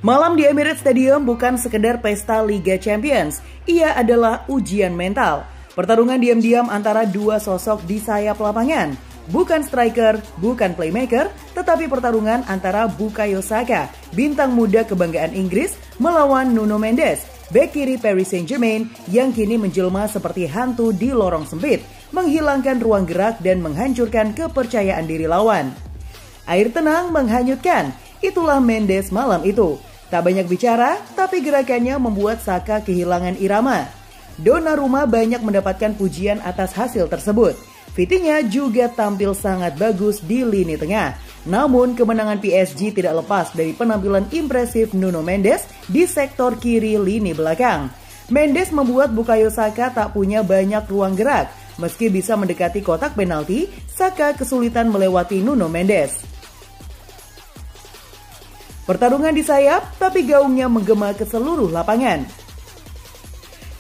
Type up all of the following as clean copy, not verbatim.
Malam di Emirates Stadium bukan sekedar pesta Liga Champions, ia adalah ujian mental. Pertarungan diam-diam antara dua sosok di sayap lapangan. Bukan striker, bukan playmaker, tetapi pertarungan antara Bukayo Saka, bintang muda kebanggaan Inggris, melawan Nuno Mendes, bek kiri Paris Saint-Germain yang kini menjelma seperti hantu di lorong sempit, menghilangkan ruang gerak dan menghancurkan kepercayaan diri lawan. Air tenang menghanyutkan, itulah Mendes malam itu. Tak banyak bicara, tapi gerakannya membuat Saka kehilangan irama. Donnarumma banyak mendapatkan pujian atas hasil tersebut. Vitinha juga tampil sangat bagus di lini tengah. Namun kemenangan PSG tidak lepas dari penampilan impresif Nuno Mendes di sektor kiri lini belakang. Mendes membuat Bukayo Saka tak punya banyak ruang gerak. Meski bisa mendekati kotak penalti, Saka kesulitan melewati Nuno Mendes. Pertarungan di sayap, tapi gaungnya menggema ke seluruh lapangan.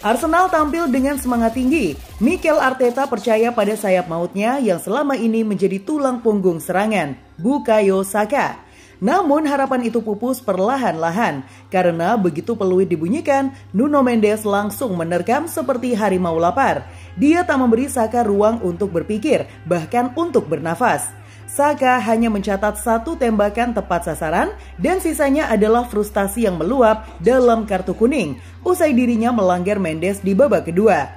Arsenal tampil dengan semangat tinggi. Mikel Arteta percaya pada sayap mautnya yang selama ini menjadi tulang punggung serangan, Bukayo Saka. Namun harapan itu pupus perlahan-lahan, karena begitu peluit dibunyikan, Nuno Mendes langsung menerkam seperti harimau lapar. Dia tak memberi Saka ruang untuk berpikir, bahkan untuk bernafas. Saka hanya mencatat satu tembakan tepat sasaran dan sisanya adalah frustasi yang meluap dalam kartu kuning usai dirinya melanggar Mendes di babak kedua.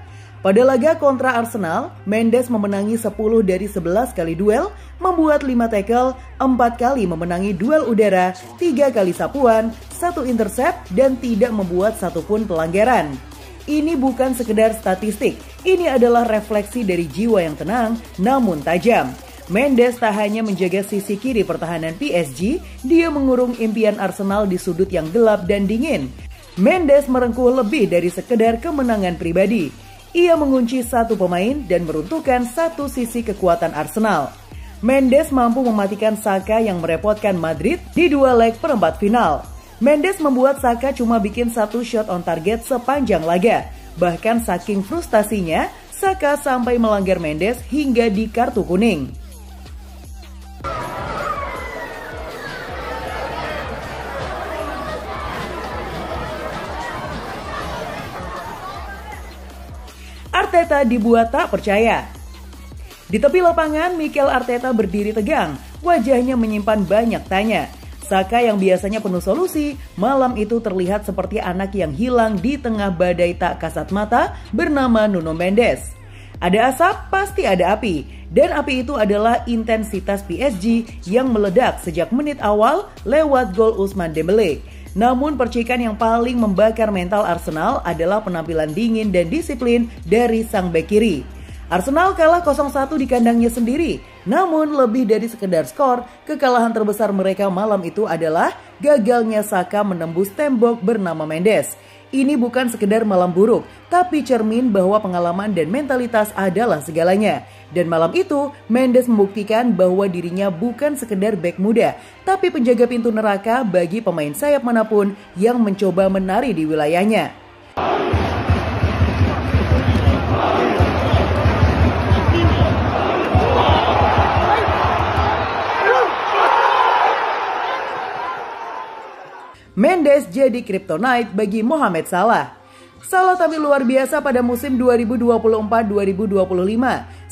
Pada laga kontra Arsenal, Mendes memenangi 10 dari 11 kali duel, membuat 5 tackle, 4 kali memenangi duel udara, 3 kali sapuan, 1 intercept dan tidak membuat satupun pelanggaran. Ini bukan sekedar statistik, ini adalah refleksi dari jiwa yang tenang namun tajam. Mendes tak hanya menjaga sisi kiri pertahanan PSG, dia mengurung impian Arsenal di sudut yang gelap dan dingin. Mendes merengkuh lebih dari sekedar kemenangan pribadi. Ia mengunci satu pemain dan meruntuhkan satu sisi kekuatan Arsenal. Mendes mampu mematikan Saka yang merepotkan Madrid di dua leg perempat final. Mendes membuat Saka cuma bikin satu shot on target sepanjang laga. Bahkan saking frustasinya, Saka sampai melanggar Mendes hingga di kartu kuning. Arteta dibuat tak percaya. Di tepi lapangan, Mikel Arteta berdiri tegang, wajahnya menyimpan banyak tanya. Saka yang biasanya penuh solusi, malam itu terlihat seperti anak yang hilang di tengah badai tak kasat mata bernama Nuno Mendes. Ada asap, pasti ada api. Dan api itu adalah intensitas PSG yang meledak sejak menit awal lewat gol Ousmane Dembélé. Namun percikan yang paling membakar mental Arsenal adalah penampilan dingin dan disiplin dari sang bek kiri. Arsenal kalah 0-1 di kandangnya sendiri. Namun lebih dari sekedar skor, kekalahan terbesar mereka malam itu adalah gagalnya Saka menembus tembok bernama Mendes. Ini bukan sekedar malam buruk, tapi cermin bahwa pengalaman dan mentalitas adalah segalanya. Dan malam itu, Mendes membuktikan bahwa dirinya bukan sekedar bek muda, tapi penjaga pintu neraka bagi pemain sayap manapun yang mencoba menari di wilayahnya. Mendes jadi kryptonite bagi Mohamed Salah. Salah tampil luar biasa pada musim 2024-2025.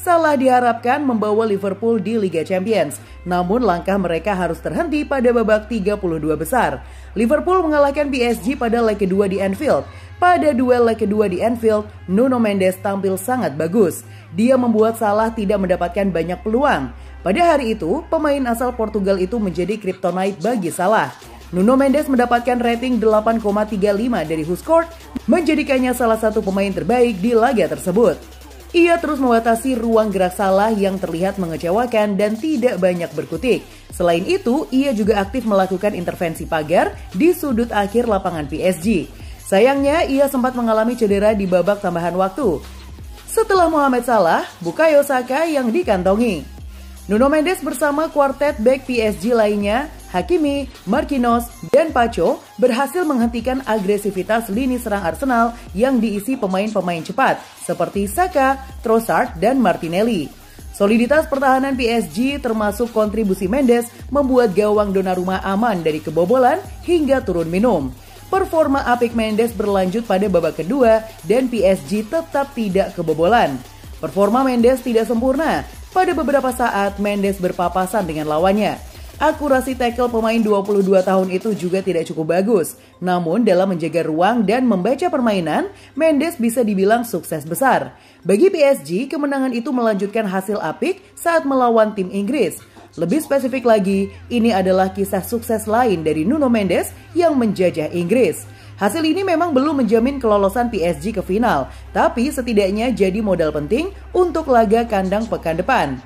Salah diharapkan membawa Liverpool di Liga Champions. Namun langkah mereka harus terhenti pada babak 32 besar. Liverpool mengalahkan PSG pada leg kedua di Anfield. Pada duel leg kedua di Anfield, Nuno Mendes tampil sangat bagus. Dia membuat Salah tidak mendapatkan banyak peluang. Pada hari itu, pemain asal Portugal itu menjadi kryptonite bagi Salah. Nuno Mendes mendapatkan rating 8,35 dari WhoScored, menjadikannya salah satu pemain terbaik di laga tersebut. Ia terus membatasi ruang gerak Salah yang terlihat mengecewakan dan tidak banyak berkutik. Selain itu, ia juga aktif melakukan intervensi pagar di sudut akhir lapangan PSG. Sayangnya, ia sempat mengalami cedera di babak tambahan waktu. Setelah Mohamed Salah, Bukayo Saka yang dikantongi. Nuno Mendes bersama kuartet bek PSG lainnya, Hakimi, Marquinhos, dan Pacho berhasil menghentikan agresivitas lini serang Arsenal yang diisi pemain-pemain cepat seperti Saka, Trossard, dan Martinelli. Soliditas pertahanan PSG termasuk kontribusi Mendes membuat gawang Donnarumma aman dari kebobolan hingga turun minum. Performa apik Mendes berlanjut pada babak kedua dan PSG tetap tidak kebobolan. Performa Mendes tidak sempurna. Pada beberapa saat Mendes berpapasan dengan lawannya. Akurasi tackle pemain 22 tahun itu juga tidak cukup bagus. Namun dalam menjaga ruang dan membaca permainan, Mendes bisa dibilang sukses besar. Bagi PSG, kemenangan itu melanjutkan hasil apik saat melawan tim Inggris. Lebih spesifik lagi, ini adalah kisah sukses lain dari Nuno Mendes yang menjajah Inggris. Hasil ini memang belum menjamin kelolosan PSG ke final, tapi setidaknya jadi modal penting untuk laga kandang pekan depan.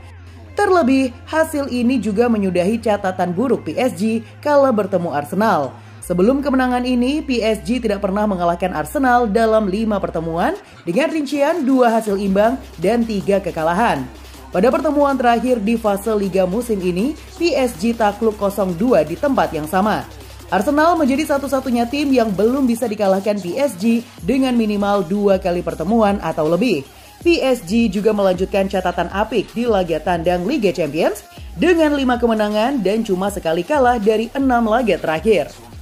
Terlebih, hasil ini juga menyudahi catatan buruk PSG kala bertemu Arsenal. Sebelum kemenangan ini, PSG tidak pernah mengalahkan Arsenal dalam 5 pertemuan dengan rincian 2 hasil imbang dan 3 kekalahan. Pada pertemuan terakhir di fase Liga musim ini, PSG takluk 0-2 di tempat yang sama. Arsenal menjadi satu-satunya tim yang belum bisa dikalahkan PSG dengan minimal 2 kali pertemuan atau lebih. PSG juga melanjutkan catatan apik di laga tandang Liga Champions dengan 5 kemenangan dan cuma sekali kalah dari 6 laga terakhir.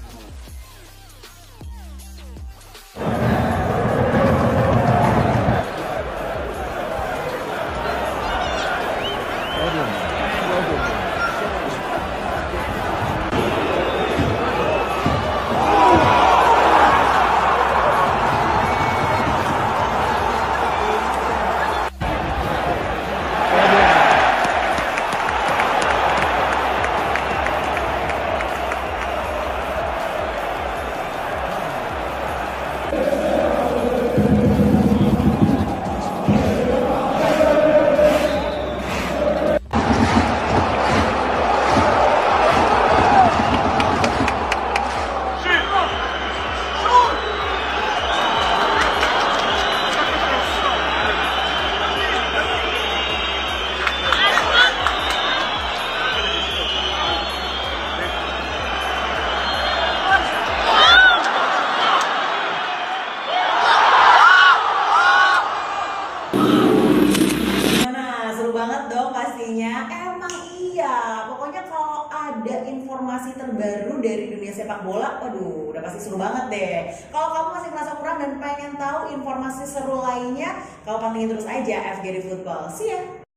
Emang iya, pokoknya kalau ada informasi terbaru dari dunia sepak bola, waduh, udah pasti seru banget deh. Kalau kamu masih merasa kurang dan pengen tahu informasi seru lainnya, kamu pantengin terus aja FGD Football. See ya!